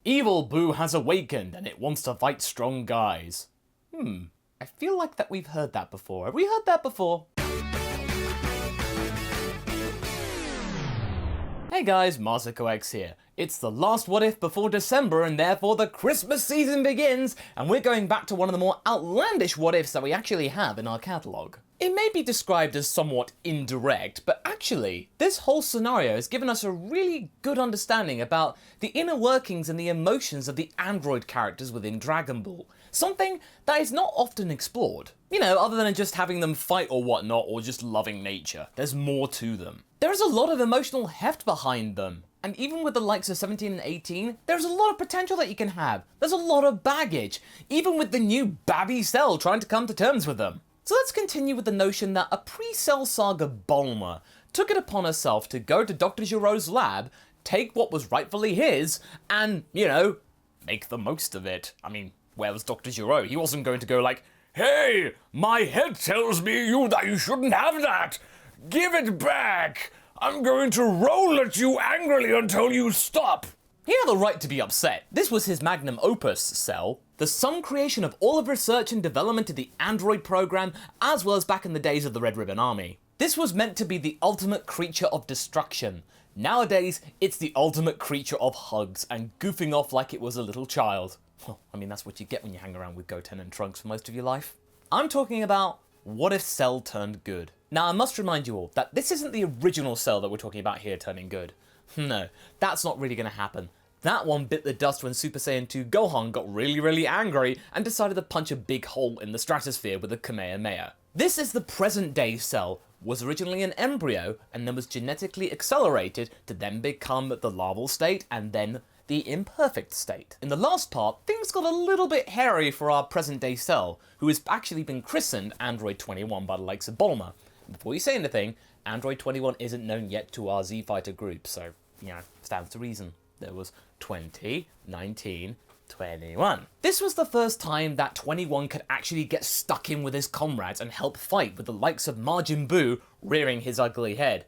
Evil Buu has awakened and it wants to fight strong guys. I feel like that we've heard that before. Have we heard that before? Hey guys, MasakoX here. It's the last What If before December and therefore the Christmas season begins, and we're going back to one of the more outlandish What Ifs that we actually have in our catalogue. It may be described as somewhat indirect, but actually, this whole scenario has given us a really good understanding about the inner workings and the emotions of the android characters within Dragon Ball. Something that is not often explored. You know, other than just having them fight or whatnot, or just loving nature. There's more to them. There is a lot of emotional heft behind them. And even with the likes of 17 and 18, there's a lot of potential that you can have. There's a lot of baggage, even with the new Babby Cell trying to come to terms with them. So let's continue with the notion that a pre-Cell Saga Bulma took it upon herself to go to Dr. Giro's lab, take what was rightfully his, and, you know, make the most of it. I mean, where was Dr. Giro? He wasn't going to go like, "Hey, my head tells me that you shouldn't have that! Give it back! I'm going to roll at you angrily until you stop!" He had the right to be upset. This was his magnum opus, Cell. The sum creation of all of research and development of the android program, as well as back in the days of the Red Ribbon Army. This was meant to be the ultimate creature of destruction. Nowadays, it's the ultimate creature of hugs and goofing off like it was a little child. Well, I mean, that's what you get when you hang around with Goten and Trunks for most of your life. I'm talking about what if Cell turned good. Now, I must remind you all that this isn't the original Cell that we're talking about here turning good. No, that's not really going to happen. That one bit the dust when Super Saiyan 2 Gohan got really angry and decided to punch a big hole in the stratosphere with a Kamehameha. This is the present day Cell, was originally an embryo and then was genetically accelerated to then become the larval state and then the imperfect state. In the last part, things got a little bit hairy for our present day Cell, who has actually been christened Android 21 by the likes of Bulma. Before you say anything, Android 21 isn't known yet to our Z-Fighter group, so, yeah, stands to reason. There was 20, 19, 21. This was the first time that 21 could actually get stuck in with his comrades and help fight with the likes of Majin Buu rearing his ugly head.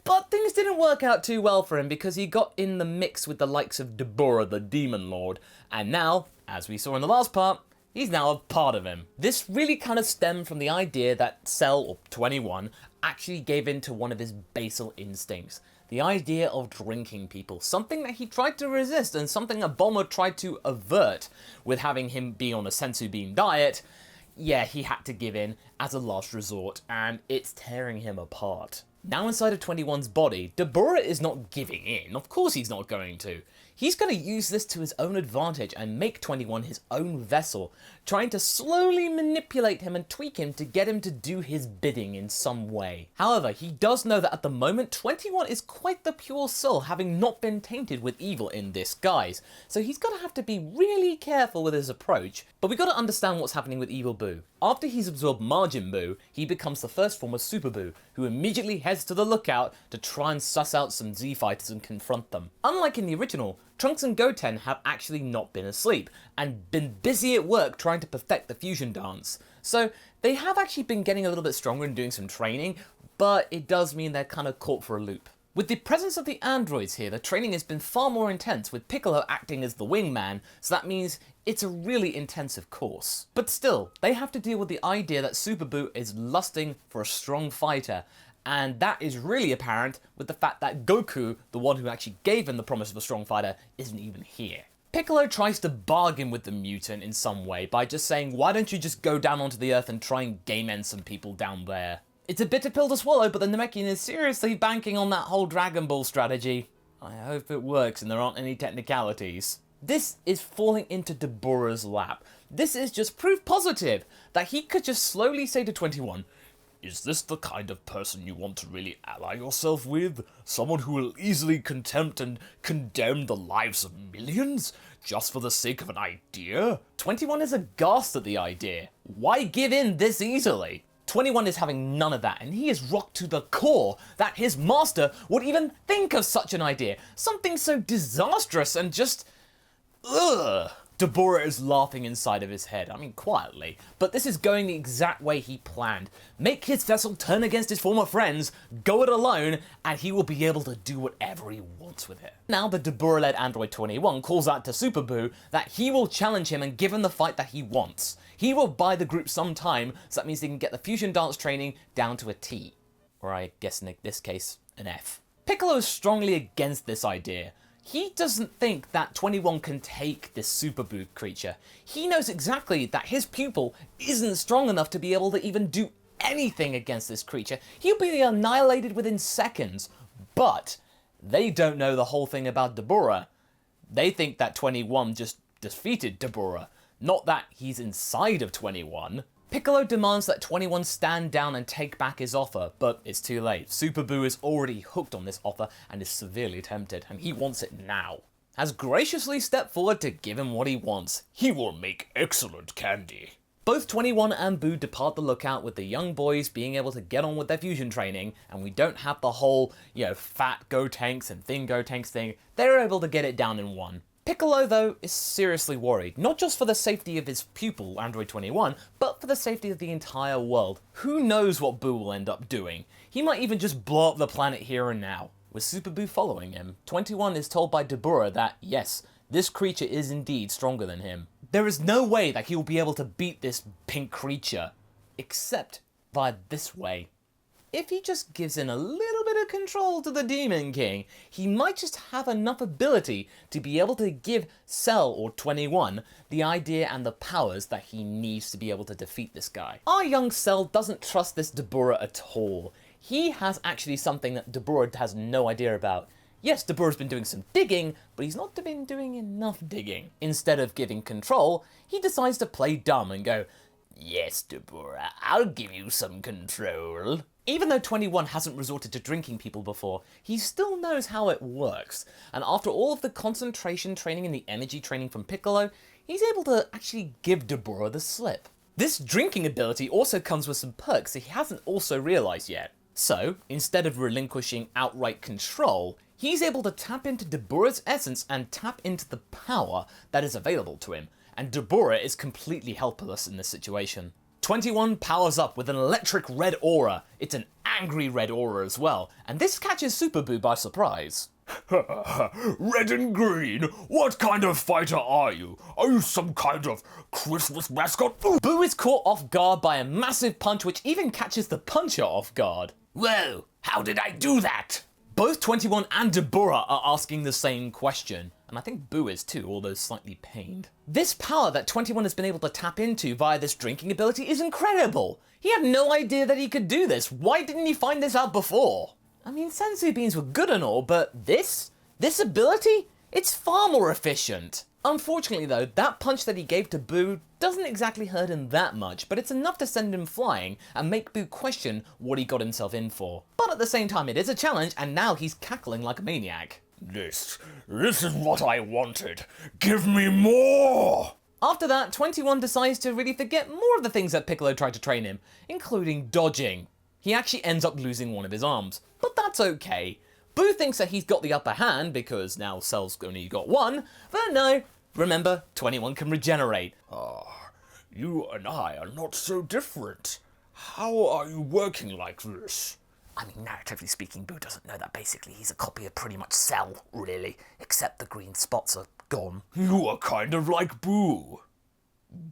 But things didn't work out too well for him because he got in the mix with the likes of Dabura, the Demon Lord, and now, as we saw in the last part, he's now a part of him. This really kind of stemmed from the idea that Cell, or 21, actually gave in to one of his basal instincts. The idea of drinking people, something that he tried to resist and something that Bulma tried to avert with having him be on a sensu bean diet. Yeah, he had to give in as a last resort, and it's tearing him apart. Now inside of 21's body, Dabura is not giving in. Of course he's not going to. He's going to use this to his own advantage and make 21 his own vessel, trying to slowly manipulate him and tweak him to get him to do his bidding in some way. However, he does know that at the moment, 21 is quite the pure soul, having not been tainted with evil in this guise, so he's going to have to be really careful with his approach. But we got to understand what's happening with Evil Buu. After he's absorbed Majin Buu, he becomes the first form of Super Buu, who immediately heads to the lookout to try and suss out some Z-Fighters and confront them. Unlike in the original, Trunks and Goten have actually not been asleep, and been busy at work trying to perfect the fusion dance. So they have actually been getting a little bit stronger and doing some training, but it does mean they're kind of caught for a loop. With the presence of the androids here, the training has been far more intense, with Piccolo acting as the wingman, so that means it's a really intensive course. But still, they have to deal with the idea that Super Buu is lusting for a strong fighter, and that is really apparent with the fact that Goku, the one who actually gave him the promise of a strong fighter, isn't even here. Piccolo tries to bargain with the mutant in some way by just saying, why don't you just go down onto the earth and try and game end some people down there? It's a bitter pill to swallow, but the Namekian is seriously banking on that whole Dragon Ball strategy. I hope it works and there aren't any technicalities. This is falling into Dabura's lap. This is just proof positive that he could just slowly say to 21, "Is this the kind of person you want to really ally yourself with? Someone who will easily contempt and condemn the lives of millions? Just for the sake of an idea?" 21 is aghast at the idea. Why give in this easily? 21 is having none of that, and he is rocked to the core that his master would even think of such an idea. Something so disastrous and just... ugh. Dabura is laughing inside of his head, I mean quietly, but this is going the exact way he planned. Make his vessel turn against his former friends, go it alone, and he will be able to do whatever he wants with it. Now the Dabura-led Android 21 calls out to Super Buu that he will challenge him and give him the fight that he wants. He will buy the group some time, so that means they can get the fusion dance training down to a T. Or I guess in this case, an F. Piccolo is strongly against this idea. He doesn't think that 21 can take this Super Buu creature. He knows exactly that his pupil isn't strong enough to be able to even do anything against this creature. He'll be annihilated within seconds. But they don't know the whole thing about Dabura. They think that 21 just defeated Dabura, not that he's inside of 21. Piccolo demands that 21 stand down and take back his offer, but it's too late. Super Buu is already hooked on this offer and is severely tempted, and he wants it now. Has graciously stepped forward to give him what he wants. He will make excellent candy. Both 21 and Buu depart the lookout with the young boys being able to get on with their fusion training, and we don't have the whole, fat Gotenks and thin Gotenks thing. They're able to get it down in one. Piccolo, though, is seriously worried, not just for the safety of his pupil, Android 21, but for the safety of the entire world. Who knows what Buu will end up doing? He might even just blow up the planet here and now. With Super Buu following him, 21 is told by Dabura that, yes, this creature is indeed stronger than him. There is no way that he will be able to beat this pink creature, except via this way. If he just gives in a little bit of control to the Demon King, he might just have enough ability to be able to give Cell, or 21, the idea and the powers that he needs to be able to defeat this guy. Our young Cell doesn't trust this Dabura at all. He has actually something that Dabura has no idea about. Yes, Dabura's been doing some digging, but he's not been doing enough digging. Instead of giving control, he decides to play dumb and go, "Yes, Dabura, I'll give you some control." Even though 21 hasn't resorted to drinking people before, he still knows how it works, and after all of the concentration training and the energy training from Piccolo, he's able to actually give Dabura the slip. This drinking ability also comes with some perks that he hasn't also realised yet. So, instead of relinquishing outright control, he's able to tap into Dabura's essence and tap into the power that is available to him, and Dabura is completely helpless in this situation. 21 powers up with an electric red aura. It's an angry red aura as well, and this catches Super Buu by surprise. Red and green? What kind of fighter are you? Are you some kind of Christmas mascot? Buu is caught off guard by a massive punch which even catches the puncher off guard. Whoa, how did I do that? Both 21 and Dabura are asking the same question, and I think Buu is too, although slightly pained. This power that 21 has been able to tap into via this drinking ability is incredible! He had no idea that he could do this. Why didn't he find this out before? I mean, senzu beans were good and all, but this ability? It's far more efficient. Unfortunately though, that punch that he gave to Buu doesn't exactly hurt him that much, but it's enough to send him flying and make Buu question what he got himself in for. But at the same time, it is a challenge, and now he's cackling like a maniac. This is what I wanted. Give me more! After that, 21 decides to really forget more of the things that Piccolo tried to train him, including dodging. He actually ends up losing one of his arms, but that's okay. Buu thinks that he's got the upper hand because now Cell's only got one, but no. Remember, 21 can regenerate. You and I are not so different. How are you working like this? I mean, narratively speaking, Buu doesn't know that basically he's a copy of pretty much Cell, really, except the green spots are gone. You are kind of like Buu.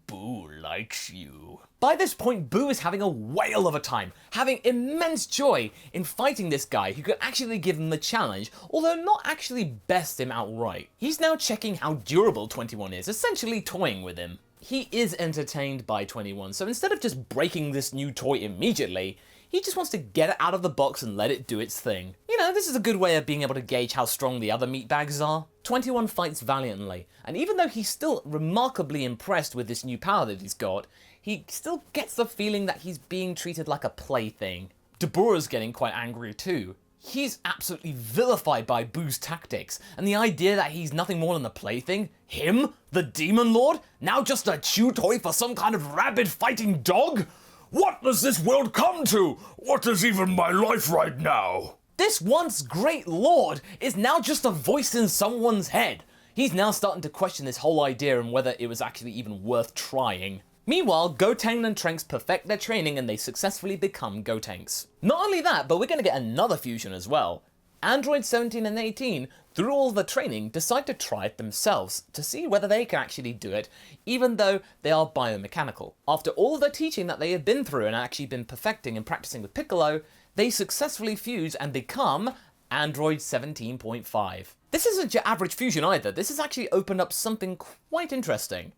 Buu likes you. By this point, Buu is having a whale of a time, having immense joy in fighting this guy who could actually give him the challenge, although not actually best him outright. He's now checking how durable 21 is, essentially toying with him. He is entertained by 21, so instead of just breaking this new toy immediately, he just wants to get it out of the box and let it do its thing. You know, this is a good way of being able to gauge how strong the other meatbags are. 21 fights valiantly, and even though he's still remarkably impressed with this new power that he's got, he still gets the feeling that he's being treated like a plaything. Dabura's getting quite angry too. He's absolutely vilified by Buu's tactics, and the idea that he's nothing more than a plaything, him, the Demon Lord, now just a chew toy for some kind of rabid fighting dog? What does this world come to? What is even my life right now? This once great lord is now just a voice in someone's head. He's now starting to question this whole idea and whether it was actually even worth trying. Meanwhile, Goten and Trunks perfect their training and they successfully become Gotenks. Not only that, but we're going to get another fusion as well. Android 17 and 18, through all the training, decide to try it themselves to see whether they can actually do it, even though they are biomechanical. After all the teaching that they have been through and actually been perfecting and practicing with Piccolo, they successfully fuse and become Android 17.5. This isn't your average fusion either, this has actually opened up something quite interesting.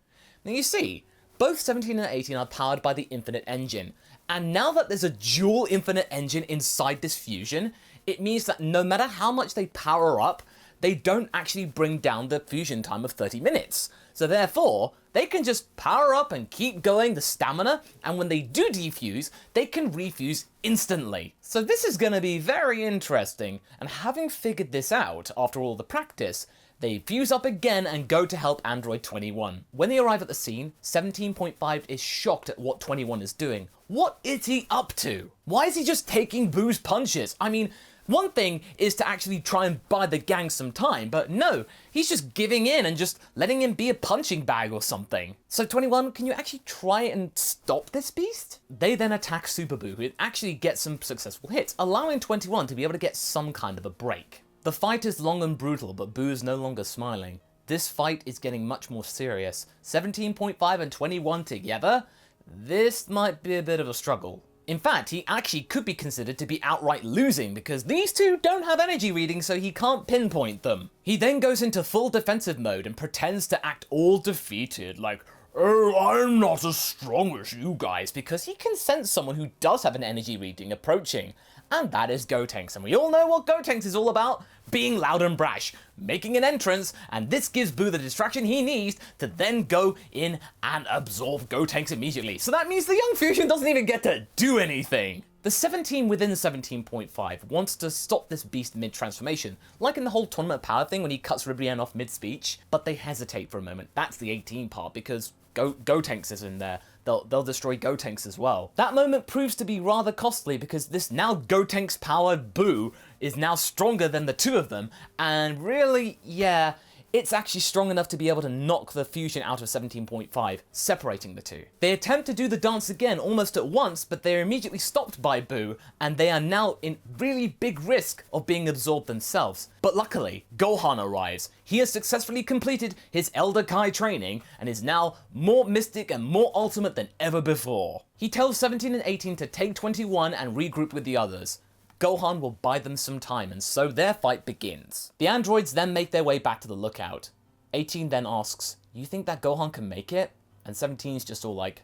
Now you see, both 17 and 18 are powered by the Infinite Engine, and now that there's a dual Infinite Engine inside this fusion, it means that no matter how much they power up, they don't actually bring down the fusion time of 30 minutes. So therefore, they can just power up and keep going the stamina, and when they do defuse, they can refuse instantly. So this is going to be very interesting, and having figured this out after all the practice, they fuse up again and go to help Android 21. When they arrive at the scene, 17.5 is shocked at what 21 is doing. What is he up to? Why is he just taking Buu's punches? I mean, one thing is to actually try and buy the gang some time, but no, he's just giving in and just letting him be a punching bag or something. So 21, can you actually try and stop this beast? They then attack Super Buu, who actually gets some successful hits, allowing 21 to be able to get some kind of a break. The fight is long and brutal, but Buu is no longer smiling. This fight is getting much more serious. 17.5 and 21 together? This might be a bit of a struggle. In fact, he actually could be considered to be outright losing because these two don't have energy readings, so he can't pinpoint them. He then goes into full defensive mode and pretends to act all defeated, like, "Oh, I'm not as strong as you guys," because he can sense someone who does have an energy reading approaching. And that is Gotenks, and we all know what Gotenks is all about, being loud and brash, making an entrance, and this gives Buu the distraction he needs to then go in and absorb Gotenks immediately. So that means the young fusion doesn't even get to do anything. The 17 within 17.5 wants to stop this beast mid-transformation, like in the whole tournament power thing when he cuts Ribrianne off mid-speech, but they hesitate for a moment. That's the 18 part, because Gotenks is in there. They'll destroy Gotenks as well. That moment proves to be rather costly because this now Gotenks powered Buu is now stronger than the two of them, and really, yeah, it's actually strong enough to be able to knock the fusion out of 17.5, separating the two. They attempt to do the dance again almost at once, but they're immediately stopped by Buu, and they are now in really big risk of being absorbed themselves. But luckily, Gohan arrives. He has successfully completed his Elder Kai training, and is now more mystic and more ultimate than ever before. He tells 17 and 18 to take 21 and regroup with the others. Gohan will buy them some time, and so their fight begins. The androids then make their way back to the lookout. 18 then asks, "You think that Gohan can make it?" And 17's just all like,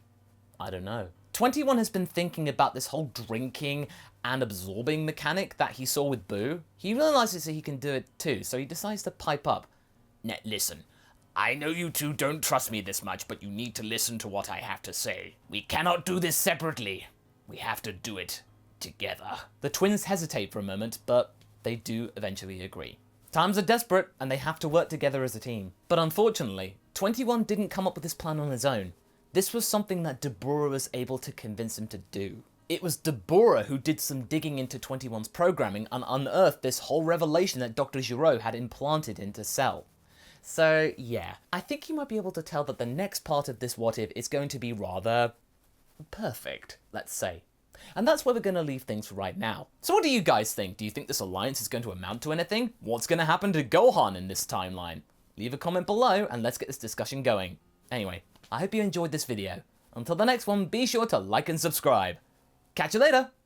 "I don't know." 21 has been thinking about this whole drinking and absorbing mechanic that he saw with Buu. He realizes that he can do it too, so he decides to pipe up. "Now listen, I know you two don't trust me this much, but you need to listen to what I have to say. We cannot do this separately. We have to do it together." The twins hesitate for a moment, but they do eventually agree. Times are desperate, and they have to work together as a team. But unfortunately, 21 didn't come up with this plan on his own. This was something that Dabura was able to convince him to do. It was Dabura who did some digging into 21's programming and unearthed this whole revelation that Dr. Giro had implanted into Cell. So yeah, I think you might be able to tell that the next part of this What If is going to be rather perfect, let's say. And that's where we're going to leave things for right now. So what do you guys think? Do you think this alliance is going to amount to anything? What's going to happen to Gohan in this timeline? Leave a comment below and let's get this discussion going. Anyway, I hope you enjoyed this video. Until the next one, be sure to like and subscribe. Catch you later!